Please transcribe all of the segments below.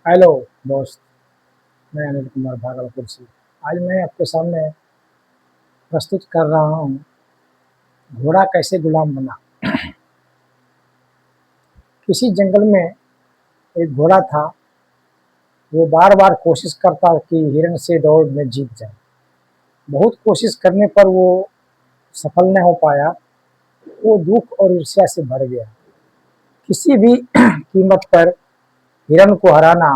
Hello दोस्त। मैं अनिल कुमार भागलपुर से। आज मैं आपके सामने प्रस्तुत कर रहा हूँ घोड़ा कैसे गुलाम बना। किसी जंगल में एक घोड़ा था। वो बार बार कोशिश करता कि हिरण से दौड़ में जीत जाए। बहुत कोशिश करने पर वो सफल न हो पाया। वो दुख और ईर्ष्या से भर गया। किसी भी कीमत पर हिरण को हराना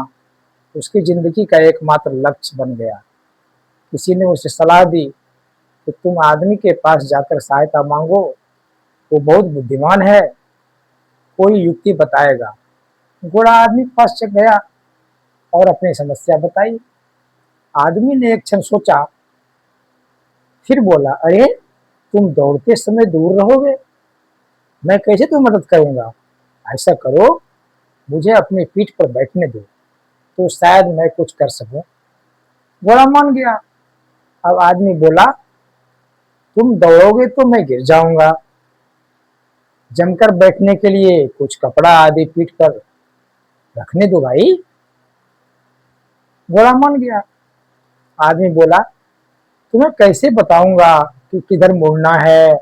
उसकी जिंदगी का एकमात्र लक्ष्य बन गया। किसी ने उसे सलाह दी कि तुम आदमी के पास जाकर सहायता मांगो, वो बहुत बुद्धिमान है, कोई युक्ति बताएगा। घोड़ा आदमी के पास चल गया और अपनी समस्या बताई। आदमी ने एक क्षण सोचा, फिर बोला, अरे तुम दौड़ते समय दूर रहोगे, मैं कैसे तुम्हें मदद करूंगा। ऐसा करो, मुझे अपनी पीठ पर बैठने दो, तो शायद मैं कुछ कर सकूं। घोड़ा मान गया। अब आदमी बोला, तुम दौड़ोगे तो मैं गिर जाऊंगा, जमकर बैठने के लिए कुछ कपड़ा आदि पीठ पर रखने दो भाई। घोड़ा मान गया। आदमी बोला, तुम्हें कैसे बताऊंगा कि किधर मुड़ना है,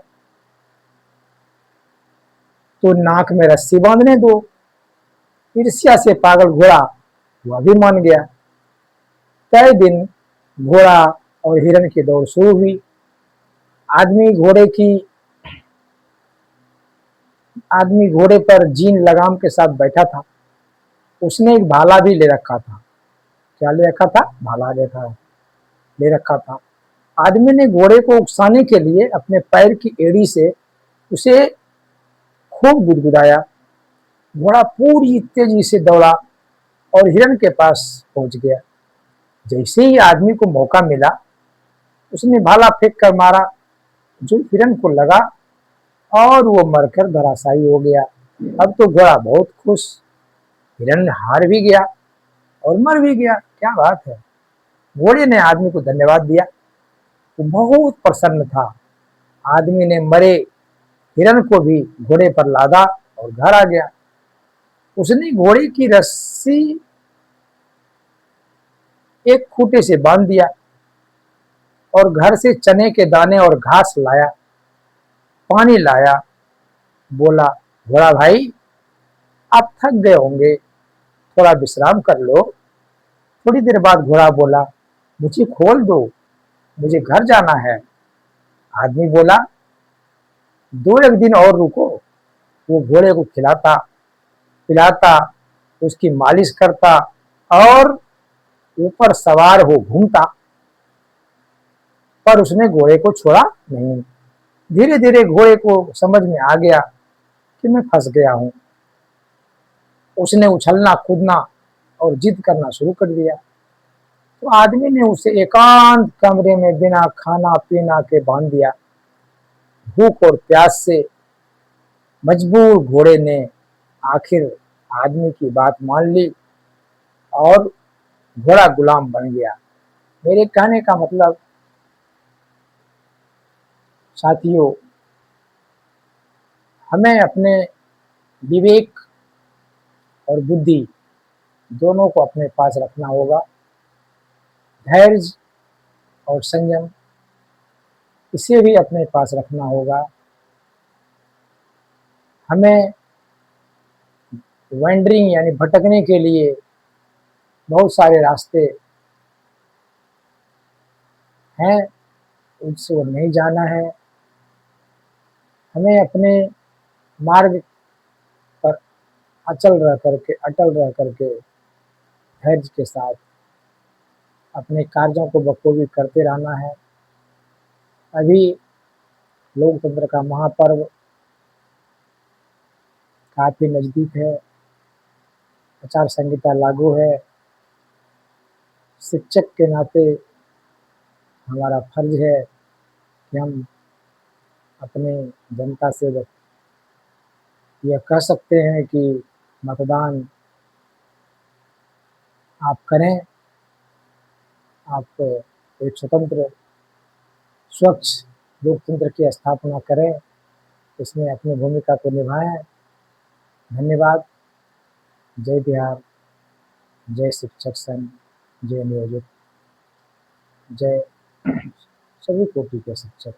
तो नाक में रस्सी बांधने दो। ईर्ष्या से पागल घोड़ा वह भी मान गया। तय दिन घोड़ा और हिरण की दौड़ शुरू हुई। आदमी घोड़े की आदमी घोड़े पर जीन लगाम के साथ बैठा था। उसने एक भाला भी ले रखा था। क्या ले रखा था? भाला ले रखा था। आदमी ने घोड़े को उकसाने के लिए अपने पैर की एड़ी से उसे खूब गुदगुदाया। घोड़ा पूरी तेजी से दौड़ा और हिरण के पास पहुंच गया। जैसे ही आदमी को मौका मिला, उसने भाला फेंक कर मारा, जो हिरण को लगा और वो मरकर धराशायी हो गया। अब तो घोड़ा बहुत खुश। हिरण हार भी गया और मर भी गया। क्या बात है। घोड़े ने आदमी को धन्यवाद दिया। वो बहुत प्रसन्न था। आदमी ने मरे हिरण को भी घोड़े पर लादा और घर आ गया। उसने घोड़े की रस्सी एक खूंटे से बांध दिया और घर से चने के दाने और घास लाया, पानी लाया। बोला, घोड़ा भाई, आप थक गए होंगे, थोड़ा विश्राम कर लो। थोड़ी देर बाद घोड़ा बोला, मुझे खोल दो, मुझे घर जाना है। आदमी बोला, दो एक दिन और रुको। वो घोड़े को खिलाता पिलाता, उसकी मालिश करता और ऊपर सवार हो घूमता, पर उसने घोड़े को छोड़ा नहीं। धीरे धीरे घोड़े को समझ में आ गया कि मैं फंस गया हूँ। उसने उछलना कूदना और जिद करना शुरू कर दिया। तो आदमी ने उसे एकांत कमरे में बिना खाना पीना के बांध दिया। भूख और प्यास से मजबूर घोड़े ने आखिर आदमी की बात मान ली और घोड़ा गुलाम बन गया। मेरे कहने का मतलब, साथियों, हमें अपने विवेक और बुद्धि दोनों को अपने पास रखना होगा। धैर्य और संयम, इसे भी अपने पास रखना होगा। हमें वैंडरिंग यानी भटकने के लिए बहुत सारे रास्ते हैं, उनसे वो नहीं जाना है। हमें अपने मार्ग पर अटल रह करके धैर्य के साथ अपने कार्यों को बखूबी करते रहना है। अभी लोकतंत्र का महापर्व काफी नजदीक है। आचार संहिता लागू है। शिक्षक के नाते हमारा फर्ज है कि हम अपने जनता से यह कह सकते हैं कि मतदान आप करें। आप एक स्वतंत्र स्वच्छ लोकतंत्र की स्थापना करें, इसमें अपनी भूमिका को निभाएं। धन्यवाद। जय बिहार। जय शिक्षक संघ, जय नियोजित, जय सभी कोटि के शिक्षक।